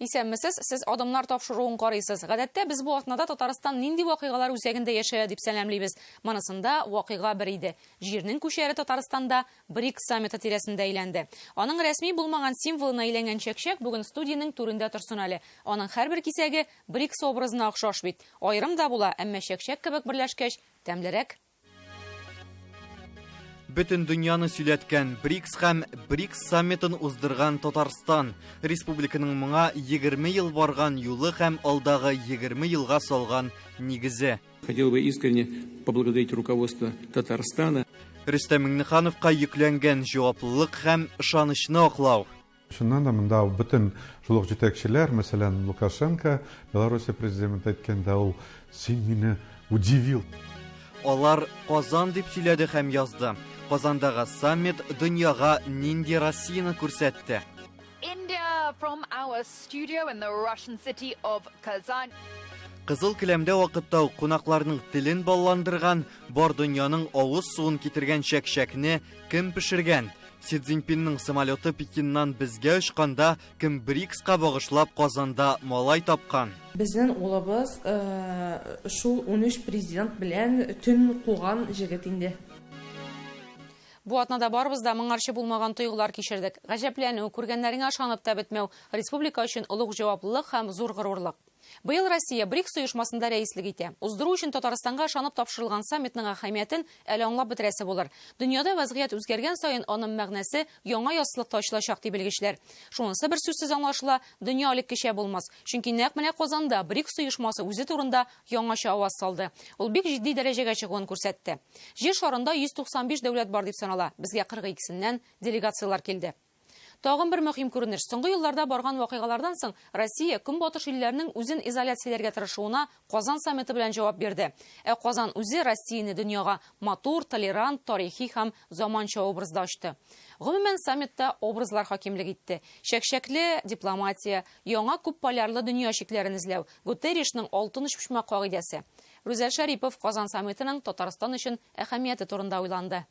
Исәнмесез, сез адамнар тапшыруын карыйсыз. Гадәттә без бу атнада Татарстан нинди вакыйгалар үзәгендә яшәя дип сәламлибез. Монысында вакыйга бер иде. Җирнең күчәре Татарстанда БРИКС саммиты тирәсендә әйләнде. Аның рәсми булмаган символына әйләнгән чәкчәк бүген студияның түрендә торсын әле. Аның һәрбер кисәге БРИКС образына охшаш бит. Аерым да була, әмма чәкчәк кебек берләшкәч тәмлерәк. Бөтен дөньяны сөйләткән БРИКС һәм БРИКС саммитын уздырган Татарстан. Республиканың моңа 20 ел барган юлы һәм алдагы 20 елга салган нигезе. Хотел бы искренне поблагодарить руководство Татарстана. Рөстәм Миңнехановка йөкләнгән җаваплылык һәм ышанычны аклау. Шуннан да монда бөтен шулык җитәкчеләр, мәсәлән, Лукашенко, Белоруссия президенты әйткәндә, ул син мине удивил. Алар Казан дип сөйләде һәм язды. Казандагы саммит дөньяга нинди Россияны күрсәтте. India from our studio in the Russian city of Kazan. Кызыл келәмдә вакытта ук кунакларның телен балландырган, бар дөньяның авыз суын китергән чәкчәкне кем пешергән? Си Цзиньпинның самолеты Пекиннан безгә очканда кем БРИКСка багышлап Казанда малай тапкан? Безнең улыбыз шул 13 президент белән төн куган җегет инде. Бу атнада барыбыз да моңарчы булмаган тойгылар кичердек. Гаҗәпләнү, күргәннәреңә ышанып та бетмәү, республика өчен олуг җаваплылык һәм зур горурлык. Быел Россия БРИКС оешмасында рәислек итә. Уздыру өчен Татарстанга ышанып тапшырылган саммитның әһәмиятен әле аңлап бетерәсе булыр. Дөньяда вазгыять үзгәргән саен аның мәгънәсе яңа яссылыкта ачылачак дип белгечләр. Шунысы бер сүзсез аңлашыла, дөнья элеккечә булмас. Чөнки нәкъ менә Казанда БРИКС оешмасы үзе турында яңача аваз салды. Ул бик җитди дәрәҗәгә чыгуын күрсәтте. Җир шарында 195 дәүләт бар дип санала. Безгә 42сеннән делегациялар килде. Тагын бер мөһим күренеш. Соңгы елларда барган вакыйгалардан соң Россия көнбатыш илләренең үзен изоляцияләргә тырышуына Казан саммиты белән җавап бирде. Казан үзе Россияны дөньяга матур, толерант, тарихи һәм заманча образда ачты. Гомумән саммитта образлар хакимлек итте. Чәкчәкле дипломатия, яңа күп полярлы дөнья шикләрен эзләү, Гутерришның алтын очмашма кагыйдәсе. Рүзәл Шәрипов Казан саммитының Татарстан өчен әһәмияте турында уйланды.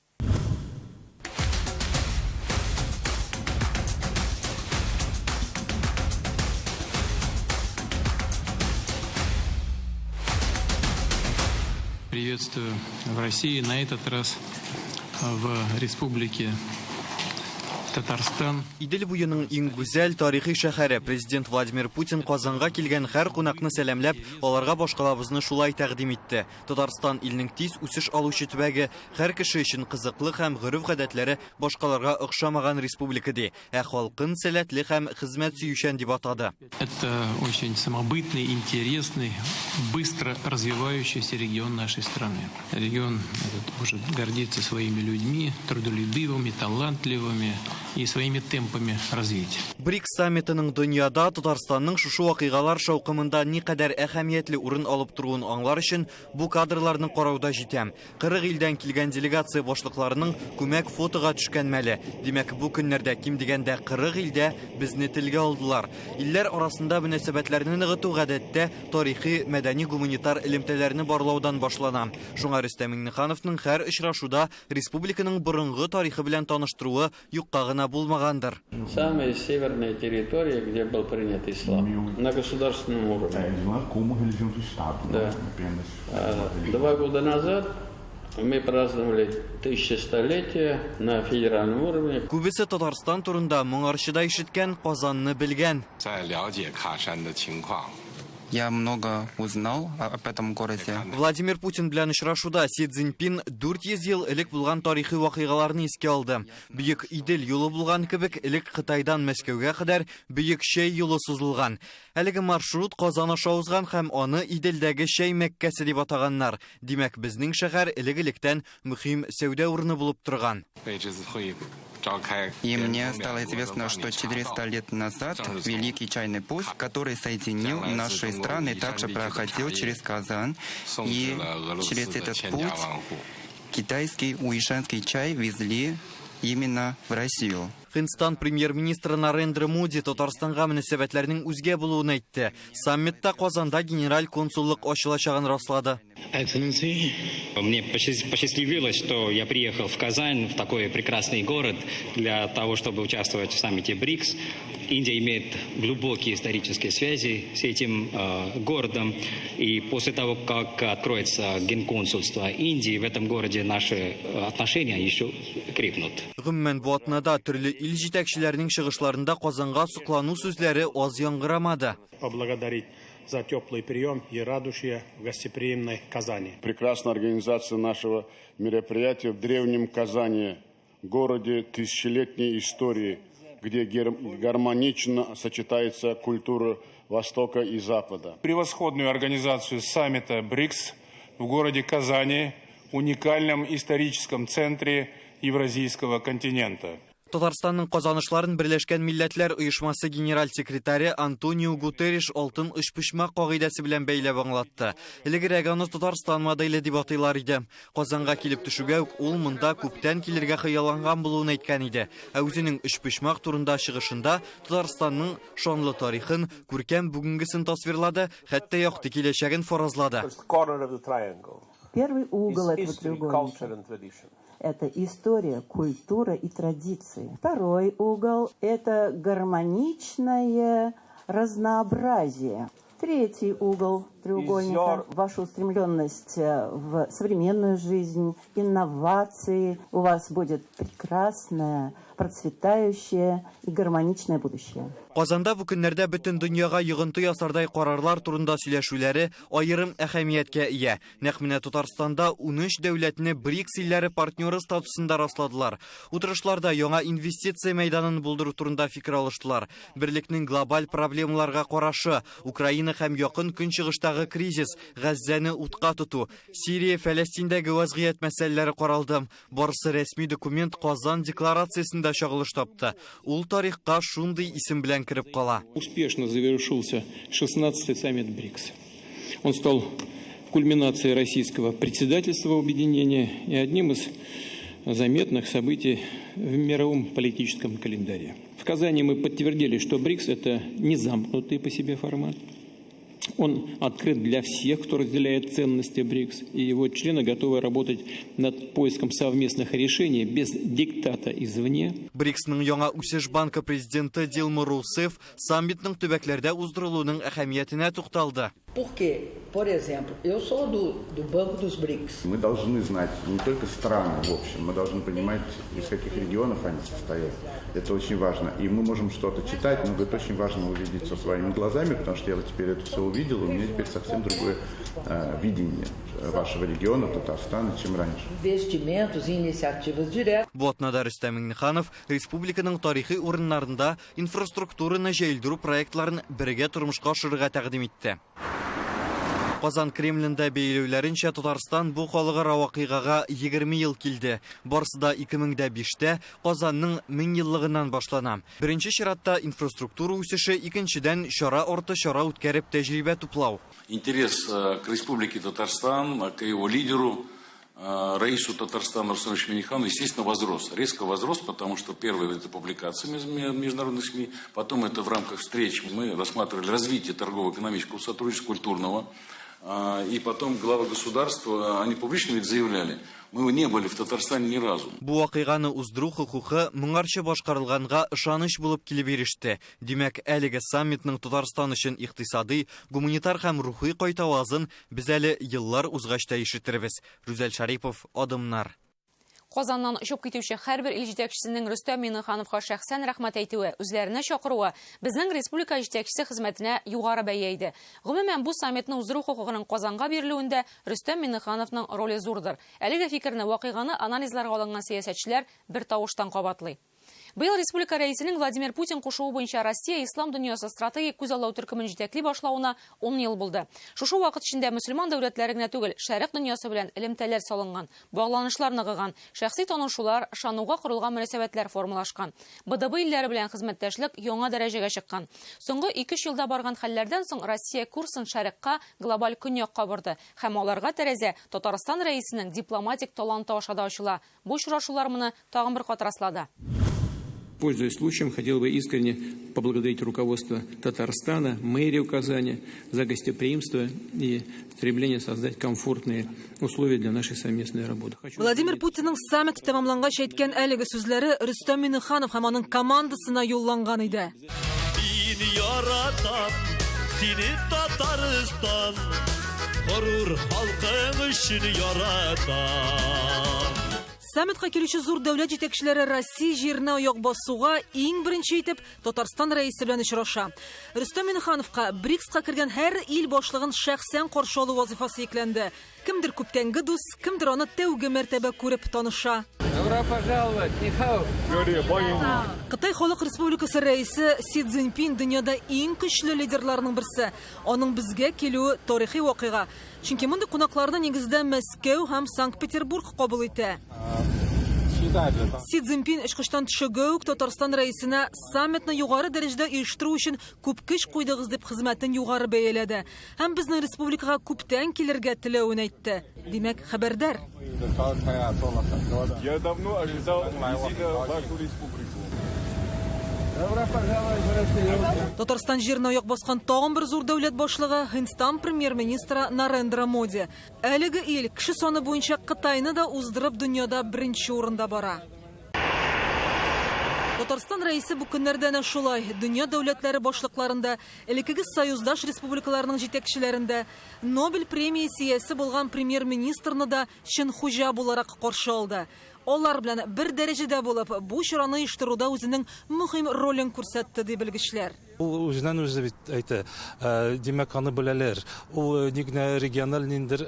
Приветствую в России, на этот раз в Республике Татарстан. Идел буеның иң гүзәл тарихи шәһәре президент Владимир Путин Казанга килгән һәр кунакны сәламләп, аларга башкалабызны шулай тәкъдим итте. Татарстан илнең тиз үсеш алучы төбәге, һәр кеше өчен кызыклы һәм гореф-гадәтләре башкаларга охшамаган республика ди. Халкын сәләтле һәм хезмәт сөючән дип атады. Это очень самобытный, интересный, быстро развивающийся регион нашей страны. Регион этот может гордиться своими людьми, трудолюбивыми, талантливыми и своими темпами развития. БРИКС саммитының дөньяда Татарстанның шушы вакыйгалар шаукымында никадәр әһәмиятле урын алып торуын аңлар өчен бу кадрларны карауда җитәм. 40 илдән килгән делегация башлыкларының күмәк фотога төшкән мәле. Димәк, бу көннәрдә ким дигәндә 40 илдә безне телгә алдылар. Илләр арасында мөнәсәбәтләрне ныгыту гадәттә тарихи, мәдәни, гуманитар элемтәләрне барлаудан башлана. Шуңа Рөстәм Миңнехановның һәр очрашуда республиканың борынгы тарихы белән таныштыруы юкка гына булмагандыр. Самая северная территория, где был принят ислам, на государственном уровне. Да. 2 года назад мы праздновали 1100-летие на федеральном уровне. Күбесе Татарстан турында моңарчыда ишеткән, Казанны белгән. Я много узнал об этом городе. Владимир Путин белән очрашуда Си Цзиньпин 400 ел элек булган тарихи вакыйгаларны искә алды. Бөек Идел юлы булган кебек, элек Кытайдан Мәскәүгә кадәр бөек Шәй юлы сузылган. Әлеге маршрут Казан аша узган һәм аны Иделдәге Шәй Мәккәсе дип атаганнар. Димәк, безнең шәһәр элек-электән мөһим сәүдә урыны булып торган. И мне стало известно, что 400 лет назад Великий чайный путь, который соединил наши страны, также проходил через Казан. И через этот путь китайский уишанский чай везли именно в Россию. Hindistan премьер-министры Нарендра Моди Татарстанга мөнәсәбәтләрнең үзгә булуын әйтте. Саммитта Казанда генераль консуллык ачылачагын раслады. Мне посчастливилось, что я приехал в Казань, в такой прекрасный город, для того, чтобы участвовать в саммите БРИКС. Индия имеет глубокие исторические связи с этим городом. И после того, как откроется генконсульство Индии, в этом городе наши отношения еще крепнут. Гомумән бу атнада төрле ил җитәкчеләренең чыгышларында Казанга соклану сүзләре аз яңгырамады. Поблагодарить за теплый прием и радушие в гостеприимной Казани. Прекрасная организация нашего мероприятия в древнем Казани, городе тысячелетней истории, где гармонично сочетается культура Востока и Запада. Превосходную организацию саммита БРИКС в городе Казани, уникальном историческом центре Евразийского континента. Татарстанның казанышларын Берләшкән Милләтләр оешмасы генераль секретаре Антонио Гутерриш алтын очпочмак кагыйдәсе белән бәйләп аңлатты. Элегрәк аны Татарстан моделе дип атыйлар иде. Казанга килеп төшүгә үк ул монда күптән килергә хыялланган булуын әйткән иде. Ә үзенең очпочмак турында чыгышында Татарстанның шанлы тарихын, күркәм бүгенгесен тасвирлады, хәтта якты киләчәген фаразлады. Первый угол этого треугольника – это история, культура и традиции. Второй угол – это гармоничное разнообразие. Третий угол треугольника – ваша устремленность в современную жизнь, инновации. У вас будет прекрасное, процветающее и гармоничное будущее. Казанда бу көннәрдә бөтен дөньяга йогынты ясардай карарлар турында сөйләшүләре аерым әһәмияткә ия. Нәкъ менә Татарстанда 13 дәүләтне БРИКС илләре партнеры статусында расладылар. Утырышларда яңа инвестиция мәйданын булдыру турында фикер алыштылар. Берлекнең глобаль проблемаларга карашы, Украина һәм якын көнчыгыштагы кризис, Газзаны утка тоту, Сирия, Фәләстиндәге вазгыять мәсьәләләре каралды. Барысы рәсми документ Казан декларациясендә чагылыш тапты. Ул тарихка шундый исем белән кирип кала. Успешно завершился 16-й саммит БРИКС. Он стал кульминацией российского председательства объединения и одним из заметных событий в мировом политическом календаре. В Казани мы подтвердили, что БРИКС – это не замкнутый по себе формат. Он открыт для всех, кто разделяет ценности БРИКС, и его члены готовы работать над поиском совместных решений без диктата извне. БРИКСның яңа үсеш банкы президенты Дилма Роусеф саммитның төбәкләрдә уздырылуының әһәмиятенә тукталды. Porque, por exemplo, eu sou do Banco dos BRICS. Мы должны знать не только страны в общем, мы должны понимать, из каких регионов они состоят. Это очень важно. И мы можем что-то читать, но это очень важно увидеть со своими глазами, потому что я вот теперь это все увидел, и у меня теперь совсем другое видение вашего региона, Татарстана, чем раньше. Investimentos e iniciativas diretas. Бу атнада Рөстәм Миңнеханов республиканың тарихи урыннарында инфраструктураны җәелдерү проектларын бергә тормышка ашырырга тәкъдим итте. Казан Кремлендә бәйләүләренчә Татарстан бу халыкара вакыйгага 20 ел килде. Барысы да 2005тә Казанның 1000 еллыгыннан башлана. Беренче чиратта инфраструктура үсеше, икенчедән чара арты чара үткәреп тәҗрибә туплау. Интерес к Республике Татарстан, к его лидеру, Раису Татарстана Рустему Миңнеханову, естественно, возрос. Резко возрос, потому что первое это публикации международных СМИ, потом это в рамках встреч мы рассматривали развитие торгово-экономического сотрудничества, культурного. И потом главы государства, они публично ведь заявляли, мы не были в Татарстане ни разу. Бу вакыйганы уздыру хукукы моңарчы башкарылганга ышаныч булып килеп иреште. Димәк, әлеге саммитның Татарстан өчен икътисади, гуманитар һәм рухи кайтавазын без әле еллар узгачта ишетербез. Рүзәл Шарипов, Адымнар. Казаннан ұшып кетуші һәрбір ил җитәкчесенең Рөстәм Миңнехановка шәхсән рәхмәт әйтүе, үзләренә чакыруы безнең республика җитәкчесе хезмәтенә югары бәя иде. Гомумән бу саммитны уздыру хокукының Казанга бирелүендә Рөстәм Миңнехановның роле зурдыр. Әлеге фикерне, вакыйганы анализларга алынган сәясәтчеләр бер тавыштан кабатлый. Быел республика рәисенең Владимир Путин кушуы буенча Россия ислам дөньясы стратегик күз алу төркемен җитәкли башлауына 10 ел булды. Шушы вакыт эчендә мөселман дәүләтләре генә түгел, шәрык дөньясы белән элемтәләр салынган, багланышлар ныгыган, шәхси танышулар, ышануга корылган мөнәсәбәтләр формалашкан. БДБ илләре белән хезмәттәшлек яңа дәрәҗәгә чыккан. Соңгы 2 елда барган хәлләрдән соң Россия курсын шәрыкка, глобаль көньякка барды һәм аларга тәрәзә Татарстан рәисенең дипломатик таланты аша да ачыла. Бу очрашулар моны тагын бер кат раслады. Пользуясь случаем, хотел бы искренне поблагодарить руководство Татарстана, мэрию Казани за гостеприимство и стремление создать комфортные условия для нашей совместной работы. Владимир Путинның саммит тәмамлангач әйткән әлеге сүзләре Рөстәм Миңнеханов һәм аның командасына юлланган иде. Сине Татарстан, горур халкың өчен ярата. Саммитка килүче зур дәүләт җитәкчеләре Россия җиренә аяк басуга иң беренче итеп Татарстан рәисе белән очраша. Рөстәм Миңнехановка БРИКСка кергән һәр ил башлыгын шәхсән каршы алу вазифасы йөкләнде. Кемдер күптәнге дус, кемдер аны тәүге мәртәбә күреп таныша. Добро пожаловать, Нихау. Кытай Халык Республикасы рәисе Си Цзиньпин дөньяда иң көчле лидерларның берсе. Аның безгә килүе тарихи вакыйга. Чөнки мондый кунакларны нигездә Мәскәү һәм Санкт-Петербург кабул итә. Си Цзиньпин эшкыштан төшегә үк Татарстан рәисенә саммитны югары дәрәҗәдә оештыру өчен күп көч куйдыгыз дип хезмәтен югары бәяләде. Һәм безнең республикага күптән килергә теләвен әйтте. Димәк, хәбәрдар. Я давно ожидал визита в вашу республику. Татарстан җиренә аяк баскан тагын бер зур дәүләт башлыгы Һиндстан премьер-министры Нарендра Моди. Әлеге ил кеше саны буенча Кытайны да уздырып дөньяда беренче урында бара. Татарстан рәисе бу көннәрдә әнә шулай дөнья дәүләтләре башлыкларында, элекеге союздаш республикаларның җитәкчеләрендә Нобель премиясе иясе булган премьер-министрны да чын хуҗа буларак каршы алды. Алар белән бер дәрәҗәдә булып, бу чараны оештыруда үзенең мөһим ролен күрсәтте ди белгечләр. Ул үзеннән үзе бит әйтә, димәк аны беләләр. Ул ник региональ ниндер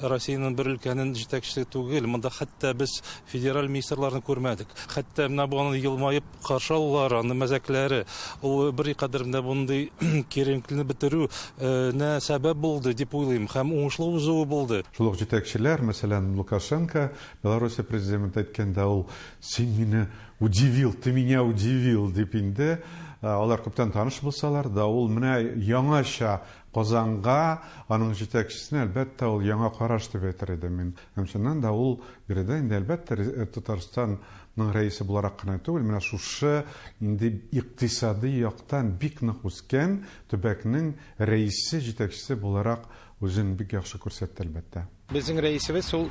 Россиянең бер өлкәнең җитәкчесе түгел, монда хәтта без федераль министрларны күрмәдек. Хәтта менә бу аны елмаеп каршы алулар, аны мәзәкләре, ул бер кадәрендә бундый керемклекне бетерү нә сәбәп булды дип уйлыйм, һәм уңышлы узуы булды. Шул ук җитәкчеләр, мәсәлән, Лукашенко, Белоруссия президенты әйткәндә ул син мине удивил, ты меня удивил дип инде. Алар күптән таныш булсалар да, ул менә яңаша Казанга, аның җитәкчесенә әлбәттә ул яңа караш дип әйтер идем мин. Һәм шуннан да ул биредә инде әлбәттә Татарстанның рәисе буларак кына түгел, менә шушы инде икътисади яктан бик нык үскән төбәкнең рәисе, җитәкчесе буларак үзен бик яхшы күрсәтте әлбәттә. Безнең рәисебез ул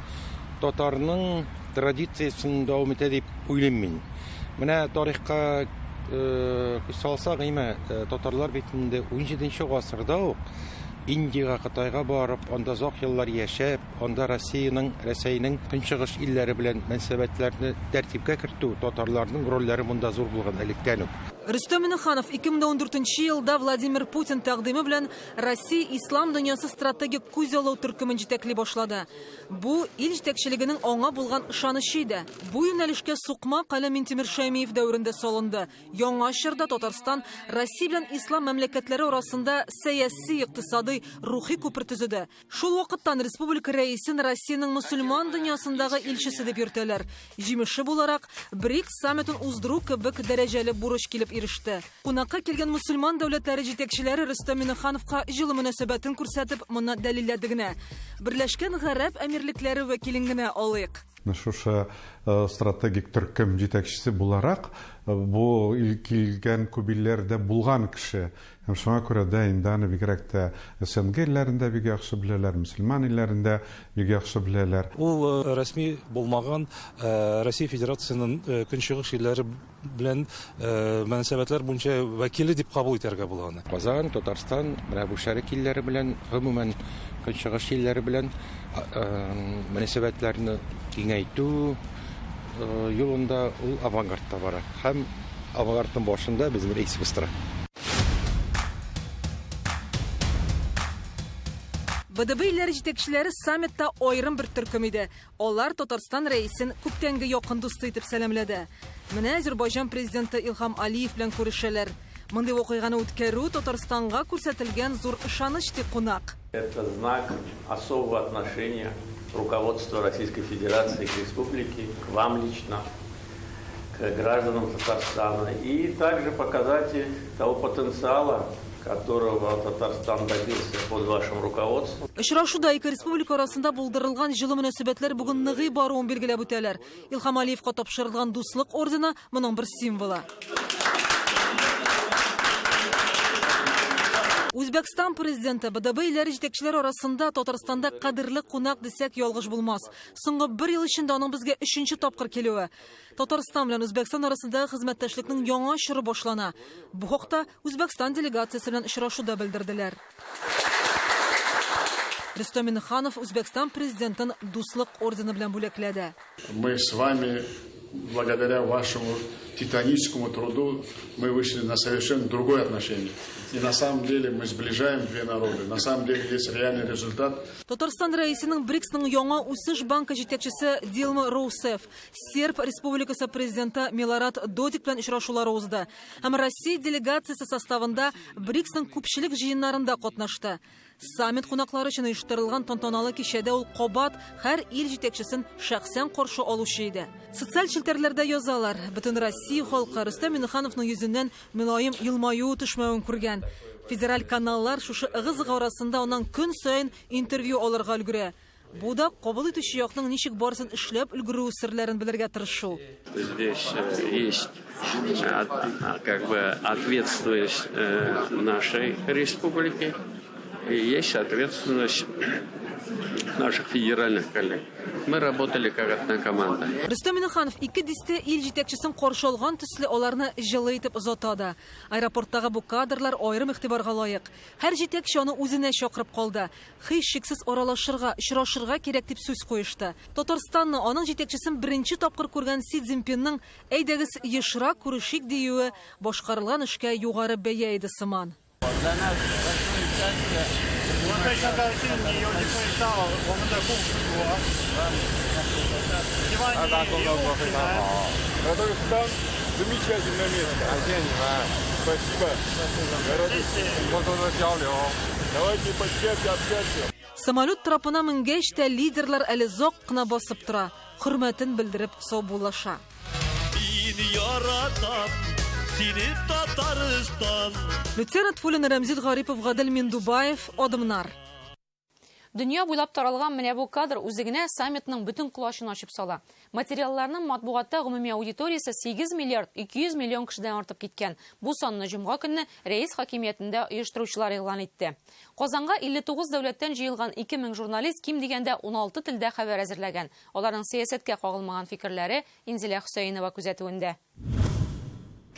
татарның традициясын дәвам итә дип уйлыйм мин. Менә тарихка салсак, татарлар бит инде 17нче гасырда ук Индиягә, Кытайга барып, анда озак еллар яшәп, анда Рәсәйнең көнчыгыш илләре белән мөнәсәбәтләрне тәртипкә кертү, татарларның рольләре монда зур булган электән үк. Рөстәм Миңнеханов 2014 елда Владимир Путин тәкъдиме белән Россия ислам дөньясы стратегик күз алу төркемен җитәкли башлады. Бу ил җитәкчелегенең аңа булган ышанышы иде. Бу юнәлешкә сукма Каләм Минтимер Шәймиев дәверендә салынды. Яңа чорда Татарстан Россия белән ислам мәмләкәтләре арасында сәяси, икътисади, рухи күпер төзеде. Шул вакыттан республика рәисен Россиянең мөселман дөньясындагы илчесе дип йөртәләр. Җимеше буларак БРИКС саммитын уздыру кебек дәрәҗәле бурыч килеп иреште. Кунакка килгән мөселман дәүләтләре җитәкчеләре Рөстәм Миңнехановка җылы мөнәсәбәтен күрсәтеп, моны дәлилләде генә. Берләшкән Гарәп әмирлекләре вәкилен генә алыйк. Шушы стратегик төркем җитәкчесе буларак бу килгән күбилләрдә булган кеше. Һәм шуңа күрә дә инде аны бигрәк тә СНГ илләрендә бик яхшы беләләр, мөселман илләрендә бик яхшы беләләр. Ул рәсми булмаган Россия Федерациясының көнчыгыш илләре белән мөнәсәбәтләр буенча вәкиле дип кабул итәргә була аны. Казан, Татарстан, менә бу шәрик илләре белән, гомумән көнчыгыш илләре белән мөнәсәбәтләрне киңәйтү юлында ул авангардта бара. Һәм авангардның башында безнең рәисебез тора. БДБ илләре җитәкчеләре саммитта аерым бер төркем иде. Алар Татарстан рәисен күптәнге якын дусты итеп сәламләде. Менә Азәрбайҗан президенты Илһам Алиев белән күрешәләр. Мондый вакыйганы үткәрү Татарстанга күрсәтелгән зур ышаныч ди кунак. Это знак особого отношения руководства Российской Федерации к республике, к вам лично, к гражданам Татарстана. И также показатель того потенциала, которого Татарстан добился под вашим руководством. Очрашуда ике республика арасында булдырылган җылы мөнәсәбәтләр бүген ныгый баруын билгеләп үтәләр. Илһам Алиевка тапшырылган дуслык ордены моның бер символы. Үзбәкстан президенты БДБ илләре җитәкчеләре арасында Татарстанда кадерле кунак дисәк ялгыш булмас. Соңгы бер ел эчендә аның безгә 3нче тапкыр килүе. Татарстан белән Үзбәкстан арасындагы хезмәттәшлекнең яңа чоры башлана. Бу хакта Үзбәкстан делегациясе белән очрашуда белдерделәр. Рөстәм Миңнеханов Үзбәкстан президентын дуслык ордены белән бүләкләде. Мы с вами, благодаря вашему титаническому труду, мы вышли на совершенно другое отношение. И на самом деле мы сближаем две народы. На самом деле есть реальный результат. Татарстан рәисенең БРИКСның яңа үсеш банкы җитәкчесе Дилма Роусеф, Серб Республикасы президенты Милорад Додик белән очрашулар узды. Һәм Россия делегациясе составында БРИКСның күпчелек җыеннарында катнашты. Саммит кунаклары өчен оештырылган тантаналы кичәдә ул кабат һәр ил җитәкчесен шәхсән каршы алучы иде. Социаль челтәрләрдә язалар, бөтен Россия халкы Рөстәм Миңнехановның йөзеннән мөлаем елмаю төшмәвен күргән. Федераль каналлар шушы ыгы-зыгы арасында оннан көн сайын интервью алырга өлгерә. Бу да кабул итүче якның ничек барысын эшләп өлгерү серләрен белергә тырышу. Здесь есть как бы ответственность нашей республики. И есть ответственность наших федеральных коллег. Мы работали как одна команда. Рөстәм Миңнеханов 200 ил җитәкчесен каршы алган төсле аларны җылы итеп озатады. Аэропорттагы бу кадрлар аерым игътибарга лаек. Һәр җитәкче аны үзенә чакырып калды. Һичшиксез аралашырга, очрашырга кирәк дип сүз куешты. Татарстанны аның җитәкчесен беренче тапкыр күргән Си Цзиньпинның әйдәгез ешрак күрешик диюе башкарылган эшкә югары бәя иде сыман. Татарстан замечательное место. Спасибо. Давайте почаще общаться. Самолет трапына менгәч тә лидерлар әле зак кына басып тора. Хөрмәтен белдереп саубуллаша. Лейтенант Фулин Рамзит Гарипов, Гадел Миндубаев, Одымнар. Дөнья буйлап таралган менә бу кадр үзегенә саммитның бөтен кулашын ачып сала. Материалларның матбугатта гомуми аудиториясе 8 миллиард 200 миллион кешедән артып киткән. Бу санны җомга көнне рәис хакимиятендә оештыручылар игълан итте. Казанга 59 дәүләттән җыелган 2000 журналист ким дигәндә 16 телдә хәбәр әзерләгән. Аларның сәясәткә кагылмаган фикерләре Инзилә Хөсәенова күзәтүендә.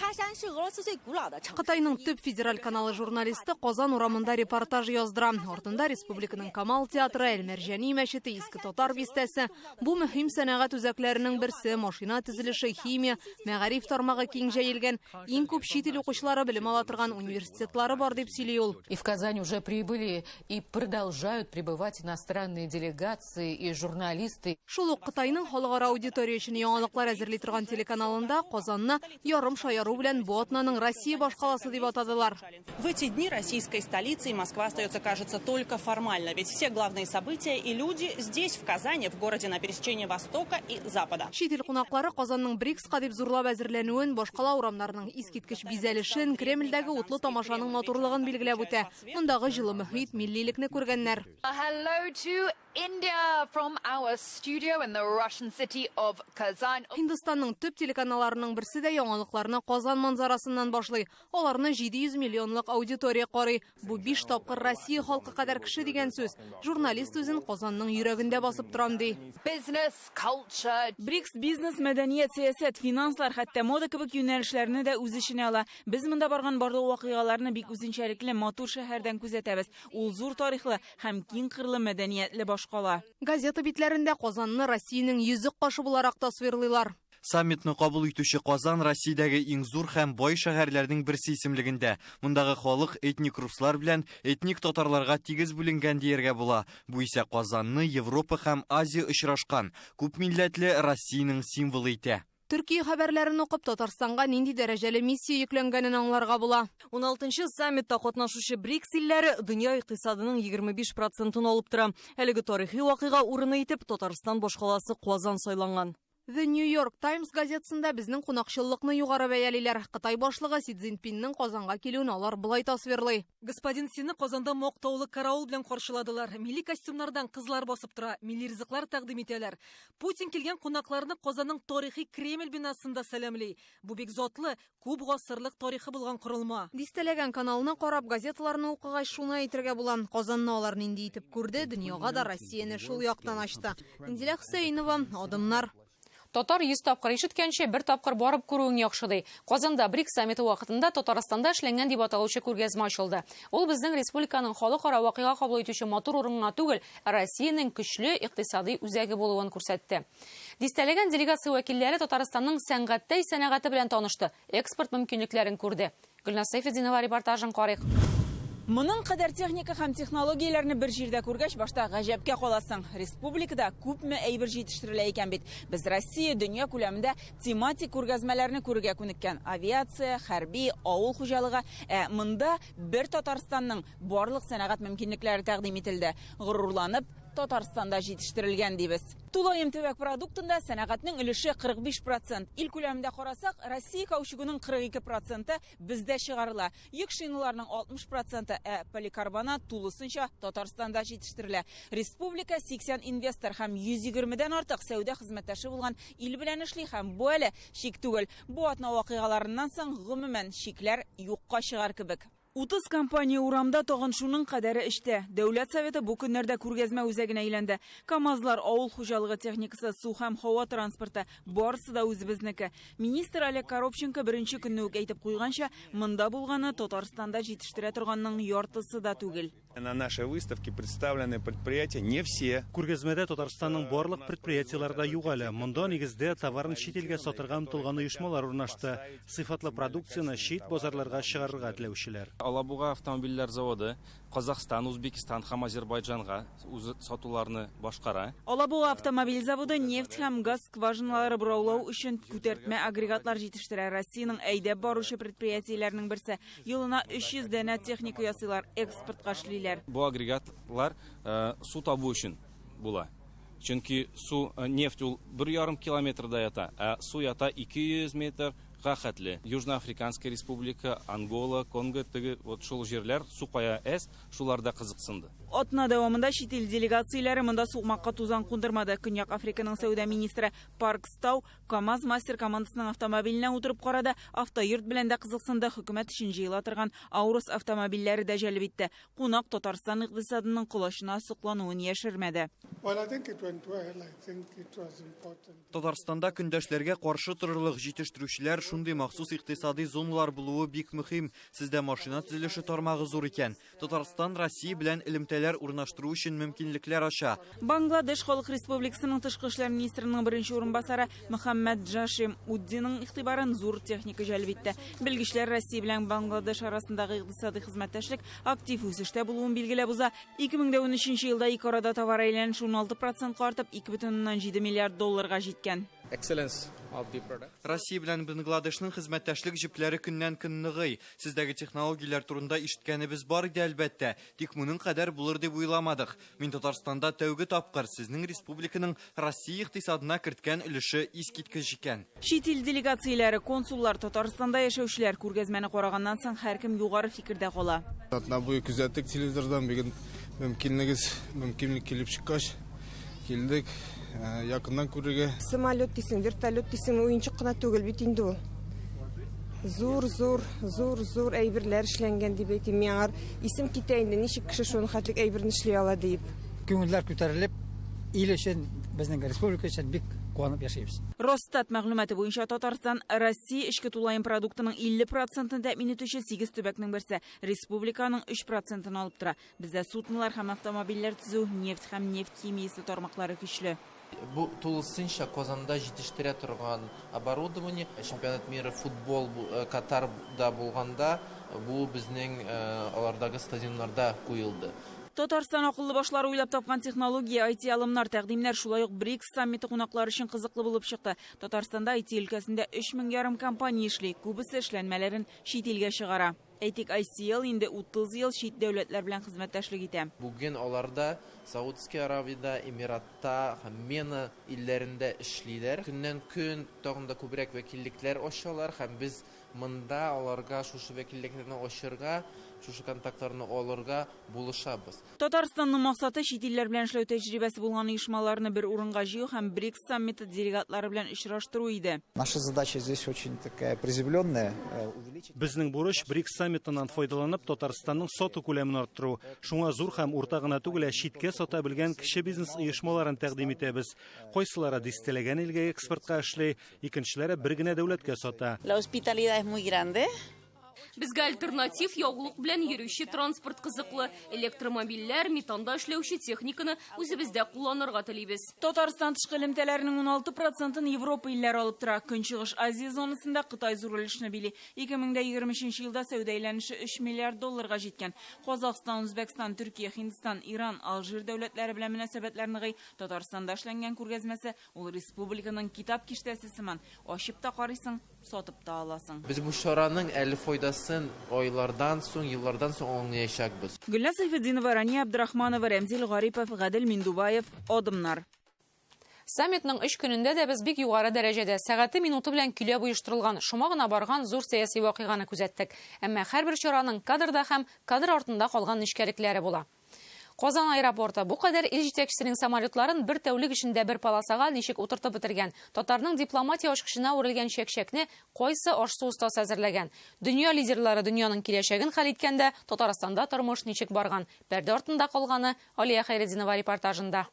Кытайның төп федераль каналы журналисты Казан урамында репортаж яздыра. Артында республиканың Камал театры, Әл-Мәрҗани мәчете, Иске Татар бистәсе. Бу мөһим сәнәгать үзәкләренең берсе, машина төзелеше, химия, мәгариф тармагы киң җәелгән, иң күп чит ил укучылары белем ала торган университетлары бар дип сөйли ул. И в Казань уже прибыли и продолжают прибывать иностранные делегации и журналисты. Шул ук Кытайның халыкара аудитория өчен яңалыклар әзерли торган телеканалында Казанны ярым шаяру белән Ботнаның Россия башкаласы дип атадылар. В эти дни российской столицей Москва остается, кажется, только формально, ведь все главные события и люди здесь, в Казани, в городе на пересечении Востока и Запада. Чит ил кунаклары Казанның БРИКСка дип зурлап әзерләнүен, башкала урамнарның искиткеч бизәлешен, Кремльдәге утлы тамашаның матурлыгын билгеләп үтә. Мондагы җылы мөхит, милливлекне күргәннәр. Hello to India from our studio in the Russian city of Kazan. Hindiстанның төп телеканалларының берсе дә яңалыкларны Казан манзарасыннан башлый. Аларны 700 миллионлык аудитория карый. Бу 5 тапкыр Россия халкы кадәр кеше дигән сүз. Журналист үзен Казанның йөрәгендә басып торам ди. Business, culture. БРИКС бизнес, мәдәният, сәясәт, финанслар, хәтта мода кебек юнәлешләрне дә үз иченә ала. Без монда барган барлык вакыйгаларны бик үзенчәлекле матур шәһәрдән күзәтәбез. Ул зур тарихлы һәм киң кырлы мәдәниятле башкала. Газета битләрендә Казанны Россиянең йөзек кашы буларак тасвирлыйлар. Саммитны кабул итүче Казан Россиядәге иң зур һәм бай шәһәрләрнең берсе исемлегендә. Мондагы халык этник руслар белән этник татарларга тигез бүленгән дияргә була. Бу исә Казанны Европа һәм Азия очрашкан күп милләтле Россиянең символы итә. Төркия хәбәрләрен укып Татарстанга нинди дәрәҗәле миссия йөкләнгәнен аңларга була. 16-нчы саммитта катнашучы БРИКС илләре дөнья икътисадының 25% алып тора. Әлеге тарихи вакыйга урыны итеп Татарстан башкаласы Казан сайланган. The New York Times газетасында безнең кунакчыллыкны югары бәялиләр. Кытай башлыгы Си Цзиньпиннең Казанга килүен алар булай тасвирлый. Господин Сине Казанда мактаулы караул белән каршыладылар. Милли костюмнардан кызлар басып тора, милли ризыклар тәкъдим итәләр. Путин килгән кунакларны Казанның тарихи Кремль бинасында сәламли. Бу бик затлы, күп гасырлык тарихы булган корылма. Дистәләгән каналны карап, газеталарны укыгач шуны әйтергә була. Казанны алар нинди итеп күрде, дөньяга да Россияны шул яктан ачты. Инзилә Хөсәйнова, Адымнар. Татар 100 тапкыр ишеткәнче бер тапкыр барып күрүең яхшы ди. Казанда БРИКС саммиты вакытында Татарстанда эшләнгән дип аталучы күргәзмә ачылды. Ул безнең республиканың халыкара вакыйга кабул итүче матур урынына түгел, Россиянең көчле икътисади үзәге булуын күрсәтте. Дистәләгән делегация вәкилләре Татарстанның сәнгатьтә сәнәгате белән танышты, экспорт мөмкинлекләрен күрде. Гөлназ Сәйфетдинова репортажын карыйк. Моның кадәр техника һәм технологияләрне бер җирдә күргәч, башта гаҗәпкә каласың. Республикада күпме әйбер җитештерелә икән бит. Без Россия дөнья күләмендә тематик күргәзмәләрне күрергә күнеккән. Авиация, хәрби, авыл хуҗалыгы, монда бер Татарстанның барлык сәнәгать мөмкинлекләре тәкъдим ителде. Горурланып, Татарстанда җитештерелгән дибез. Тулаем төбәк продуктында сәнәгатьнең өлеше 45%. Ил күләмендә карасак, Россия каучугының 42% бездә чыгарыла. Йөк шиналарының 60%, поликарбонат тулысынча Татарстанда җитештерелә. Республика 80 инвестор һәм 120дән артык сәүдә хезмәттәше булган ил белән эшли һәм бу әле шик түгел. Бу атна вакыйгаларыннан соң гомумән шикләр юкка чыгар кебек. 30 компания урамда тагын шуның кадәре эштә. Дәүләт советы бу көннәрдә күргәзмә үзәгенә әйләнде. КАМАЗлар, авыл хуҗалыгы техникасы, су һәм һава транспорты барысы да үзебезнеке. Министр Олег Коробченко беренче көнне үк әйтеп куйганча, монда булганы Татарстанда җитештерә торганның яртысы да түгел. На нашей выставке представлены предприятия не все. Күргәзмәдә Татарстанның барлык предприятиеларда юк әле. Монда нигездә товарны чит илгә сатырга омтылган оешмалар урнашты. Сыйфатлы продукцияны чит базарларга чыгарырга теләүчеләр. Алабуга автомобильләр заводы Казахстан, Узбекистан һәм Азербайҗанга үз сатуларны башкара. Алабуга автомобиль заводы нефть һәм газ скважиналары бораулау өчен күтәртмә агрегатлар җитештерә. Россиянең әйдәп баручы предприятиеләрнең берсе. Елына 300 дәнә техника ясыйлар, экспортка эшлиләр. Бу агрегатлар су табу өчен була. Чөнки су нефть ул 1,5 километрда ята, а су ята 200 метр. Хәтле. Южноафриканская республика, Ангола, Конго, вот шул җирләр сукая шуларда кызыксынды. Атна дәвамында чит ил делегацияләре монда сугмакка тузан кундырмады. Көньяк Африканың сәүдә министры Парк Стау КАМАЗ мастер командасының автомобиленә утырып карады. Автоюрт белән дә кызыксынды. Хөкүмәт өчен җыела торган Аурус автомобильләре дә җәлеп итте. Кунак Татарстан икътисадының кулашына соклануын яшермәде. Татарстанда көндәшләргә каршы торырлык җитештерүчеләр шундый махсус икътисади зоналар булуы бик мөһим. Сездә машина төзелеше тармагы зур икән. Татарстан Россия белән элемтәләр урнаштыру өчен мөмкинлекләр ача. Бангладеш Халык Республикасының тышкы эшләр министрының беренче урынбасары Мөхәммәд Джашим Уддинның игътибарын зур техника җәлеп итте. Белгечләр Россия белән Бангладеш арасындагы икътисади хезмәттәшлек актив үсештә булуын билгеләп уза. 2013 елда ике арада товар әйләнеше 16% артып 2,7 миллиард долларга җиткән. Россия белән Бангладешның хезмәттәшлек җепләре көннән-көн ныгый. Сездәге технологияләр турында ишеткәнебез бар иде әлбәттә, тик моның кадәр булыр дип уйламадык. Мин Татарстанда тәүге тапкыр сезнең республиканың Россия икътисадына керткән өлеше искиткеч икән. Чит ил делегацияләре, консуллар, Татарстанда яшәүчеләр күргәзмәне караганнан соң һәркем югары фикердә кала. Атна буе күзәттек телевизордан, бүген мөмкинлек килеп чыккач, килдек. Якыннан күрергә. Самолет дисең, вертолет дисең, уенчык кына түгел бит инде ул. Зур әйберләр эшләнгән дип әйтим. Миңа исем китә инде, ничек кеше шуны хәтлек әйберне эшли ала дип. Күңелләр күтәрелеп, ил өчен, безнең республика өчен бик куанып яшәйбез. Росстат мәгълүматы буенча Татарстан Россия эчке тулаем продуктының 50% тәэмин итүче 8 төбәкнең берсе. Республиканың 3% алып тора. Бездә суднолар һәм автомобильләр төзү, нефть һәм нефть химиясе тармаклары көчле. Бу тулысынча Казанда җитештерә торган оборудование, чемпионат мира футбол Катарда булганда, бу безнең алардагы стадионнарда куелды. Татарстан акыллы башлары уйлап тапкан технология, IT алымнар, тәкъдимнәр шулай ук БРИКС саммиты кунаклары өчен кызыклы булып чыкты. Татарстанда IT өлкәсендә 3,5 компания эшли, күбесе эшләнмәләрен чит илгә чыгара. Әйтик, ICL инде 30 ел чит дәүләтләр белән хезмәттәшлек итә. Бүген аларда Саудовская Аравияда, Эмиратта, Мена илләрендә эшлиләр. Көннән көн тагында күбрәк вәкиллекләр ачалар һәм без монда аларга шушы вәкиллекләрне ачырга, шушы контактларны алырга булышабыз. Татарстанның максаты чит илләр белән эшләү тәҗрибәсе булган оешмаларны бер урынга җыю һәм БРИКС саммиты делегатлары белән очраштыру иде. Наша задача здесь очень такая приземленная. Безнең бурыч БРИКС саммитыннан файдаланып Татарстанның сату күләмен арттыру. Шуңа зур һәм урта гына түгел, читкә сата белгән кече бизнес оешмаларын тәкъдим итәбез. Кайсылары дистәләгән илгә экспортка эшли, икенчеләре бер генә дәүләткә сата. La hospitalidad es muy grande. Безгә альтернатив яулык белән йөрүче транспорт кызыклы, электромобильләр, метанда эшләүче техниканы үзебездә кулланырга телибез. Татарстан тышкы элемтәләренең 16%-ын Европа илләре алып тора. Көнчыгыш Азия зонасында Кытай зур өлешне били. 2023 елда сәүдә әйләнеше 3 миллиард долларга җиткән. Казакстан, Үзбәкстан, Төркия, Һиндстан, Иран, Алжир дәүләтләре белән мөнәсәбәтләр ныгый. Татарстанда эшләнгән күргәзмәсе ул республиканың китап киштәсе сыман. Ачып та карыйсың, сатып та аласың. Без бу чараның әле файдасын айлардан соң, еллардан соң аңлаячакбыз. Гөлназ Сайфетдинова, Рания Абдрахманова, Рәмзил Гарипов, Гадел Миндубаев, Адымнар. Саммитның 3 көнендә дә без бик югары дәрәҗәдә сәгате минуты белән көйләп оештырылган, шома гына барган зур сәяси вакыйганы күзәттек. Әмма һәрбер чараның кадрда һәм кадр артында калган нечкәлекләре була. Казан аэропорты бу кадәр ил җитәкчесенең самолетларын бер тәүлек эчендә бер полосага ничек утыртып бетергән. Татарның дипломатия ачкычына үрелгән чәкчәкне кайсы ашсу устасы әзерләгән. Дөнья лидерлары дөньяның киләчәген хәл иткәндә Татарстанда тормыш ничек барган. Пәрдә артында калганы Алия Хәйретдинова репортажында.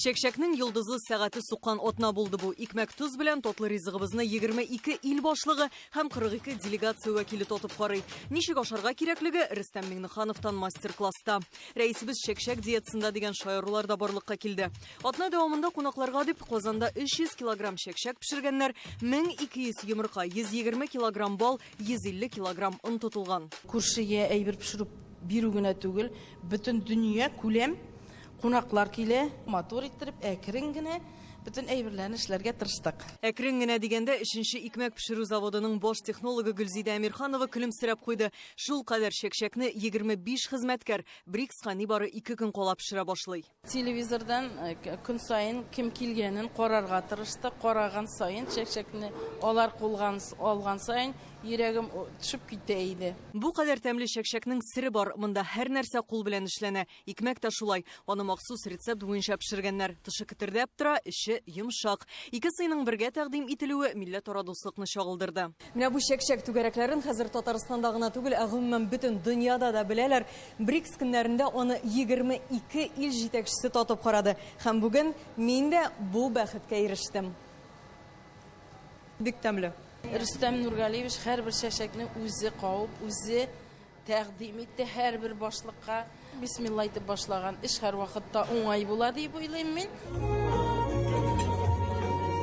Шәкшәкнең йолдызлы сәгате суккан атна булды бу. Икмәк туз белән татлы ризыгыбызны 22 ил башлыгы һәм 42 делегация вәкиле тотып карый. Ничек ашарга кирәклеге Рөстәм Миңнехановтан мастер-класста. Рәисебез шәкшәк диетасында дигән шаярулар да барлыкка килде. Атна дәвамында кунакларга дип Казанда 300 килограмм шәкшәк пешергәннәр, 1200 йомырка, 120 килограмм бал, 150 килограмм он тотылган. Күршегә әйбер пешерү бирү генә түгел, бөтен дөнья күләм кунаклар килә, мотор иттереп, әкрен генә бөтен әйберләрне эшләргә тырыштык. Әкрен генә дигәндә 3нче икмәк пешерү заводының баш технологы Гөлзидә Әмирханова көлемсерәп куйды. Шул кадәр шәкшәкне 25 хезмәткәр БРИКСка нибары 2 көн кала пешерә башлый. Телевизордан көн сайын кем килгәнен карарга тырышты. Караган сайын шәкшәкне алар алган сайын йөрәгем төшеп китә иде. Бу кадәр тәмле шәкшәкнең сире бар. Монда һәр нәрсә кул белән эшләнә. Икмәк тә шулай. Аны махсус рецепт буенча пешергәннәр. Тышы китердәп тора, эче йомшак. Ике сыйның бергә тәкъдим ителүе милләтара дуслыкны чагылдырды. Менә бу шәкшәк түгәрәкләрен хәзер Татарстанда гына түгел, гомумән бөтен дөньяда да беләләр. БРИКС көннәрендә аны 22 ил җитәкчесе татып карады. Һәм бүген мин дә бу бәхеткә ирештем. Бик тәмле. Рөстәм Нургалиевич һәрбер шәкшәкне үзе кавып, үзе тәкъдим итте һәрбер башлыкка. Бисмилла итеп башлаган эш һәр вакытта уңай була дип уйлыйм мин.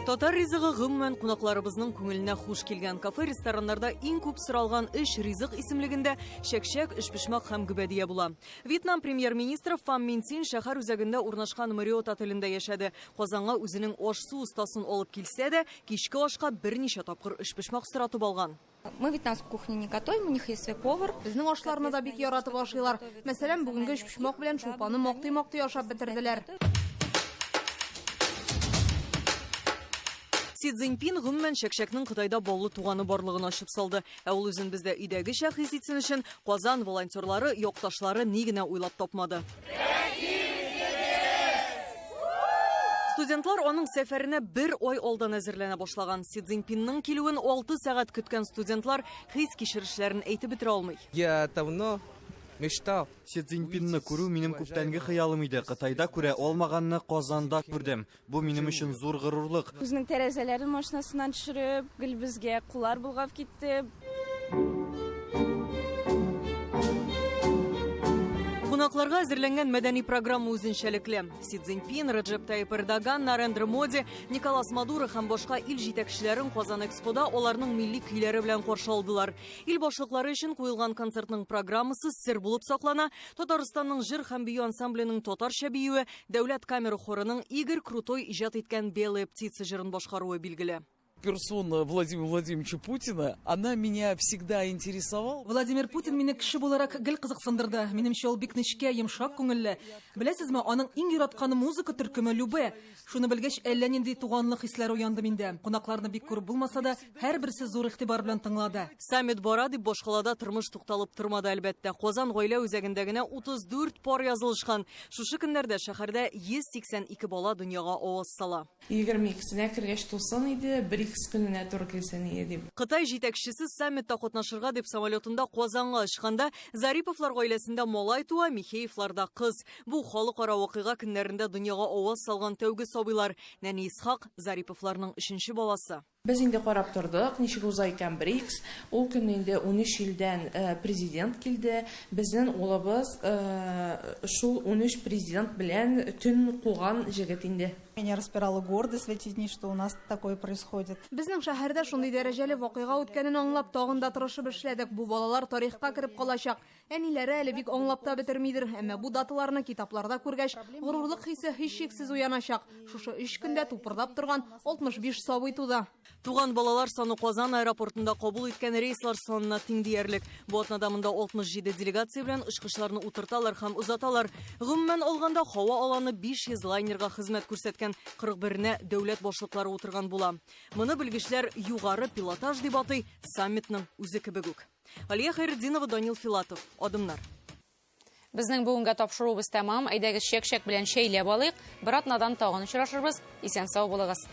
Татар ризыгы гомумән кунакларыбызның күңеленә хуш килгән. Кафе-рестораннарда иң күп соралган эш ризык исемлегендә шәкшәк, эшпешмак һәм гүбәдия була. Вьетнам премьер-министры Фам Минсин шәһәр үзәгендә урнашкан Мариот отелендә яшәде. Казанга үзенең аш-су устасын алып килсә дә, кичке ашка берничә тапкыр эшпешмак соратып алган. Мы вьетнамскую кухню не готовим, у них есть свой повар. Безнең ашларны да бик яратып ашыйлар. Мәсәлән, бүгенге эшпешмак белән шулпаны мактый-мактый ашап бетерделәр. Си Цзиньпин гомумән шәкшәкнең Кытайда баллы туганы барлыгын ачып салды. Ә ул үзен бездә өйдәгечә хис итсен өчен Казан волонтерлары, якташлары ни генә уйлап тапмады. Студентлар аның сәфәренә 1 ай алдан әзерләнә башлаган. Си Цзиньпинның килүен 6 сәгать көткән студентлар хис кичерешләрен әйтеп бетерә алмый. Си Цзиньпинны күрү минем күптәнге хыялым иде. Кытайда күрә алмаганны Казанда күрдем. Бу минем өчен зур горурлык. Үзенең тәрәзәләрен машинасыннан төшереп, гел безгә куллар булгап китте. Кунакларга әзерләнгән мәдәни программа үзенчәлекле. Си Цзиньпин, Реджеп Тайип Эрдоган, Нарендра Моди, Николас Мадуро һәм башка ил җитәкчеләрен Казан Экспода аларның милли көйләре белән каршы алдылар. Ил башлыклары өчен куелган концертның программасы сер булып саклана. Татарстанның җыр һәм бию ансамбленең татарча биюе, Дәүләт камера хорының Игорь Крутой иҗат иткән Белая птица җырын башкаруы билгеле. Персона Владимира Владимировича Путина, она меня всегда интересовала. Владимир Путин мине кеше буларак гел кызыксындырды. Минемчә ул бик нечкә, йомшак күңелле. Беләсезме, аның иң яратканы музыка төркеме Любе. Шуны белгәч, әллә нинди туганлык хисләре уянды миндә. Кунакларны бик күреп булмаса да, һәрберсе зур игътибар белән тыңлады. Саммит бара дип башкалада тормыш тукталып тормады әлбәттә. Казан гаилә үзәгендә генә 34 пар язылышкан. Шушы көннәрдә шәһәрдә 182 бала дөньяга авыз сала. 22-сенә кергәч тусын иде, БРИКС көненә туры килсен иде. Кытай җитәкчесе саммитта катнашырга дип самолетында Казанга очканда Зариповлар гаиләсендә малай туа, Михеевларда кыз. Бу халыкара вакыйга көннәрендә дөньяга авыз салган тәүге сабыйлар. Нәни Исхак Зариповларның 3нче баласы. Без инде карап тордык, ничек уза икән БРИКС. Ул көнне инде 13 илдән президент килде. Безнең улыбыз шул 13 президент белән төн куган җегет инде. Меня распирала гордость в эти дни, что у нас такое происходит. Безнең шәһәрдә шундый дәрәҗәле вакыйга үткәнен аңлап, тагын да тырышып эшләдек. Бу балалар тарихка кереп калачак. Әниләре әле бик аңлап та бетермидер, әмма бу даталарны китапларда күргәч, горурлык хисе һичшиксез уяначак. Шушы 3 көндә тупырдап торган 65 сабый туда. Туган балалар саны Казан аэропортында кабул иткән рейслар санына тең диярлек. Бу атнада монда 67 делегация белән очкычларны утырталар һәм узаталар. Гомумән алганда һава аланы 500 лайнерга хезмәт күрсәткән, 41-не дәүләт башлыклары утырган була. Моны белгечләр югары пилотаж дип атый, саммитның үзе кебек үк. Алия Хайретдинова, Данил Филатов, Адымнар. Безнең бүгенге тапшыруыбыз тәмам. Әйдәгез чәк-чәк белән шәйләп алыйк. Бер атнадан тагын очрашырбыз. Исән-сау булыгыз.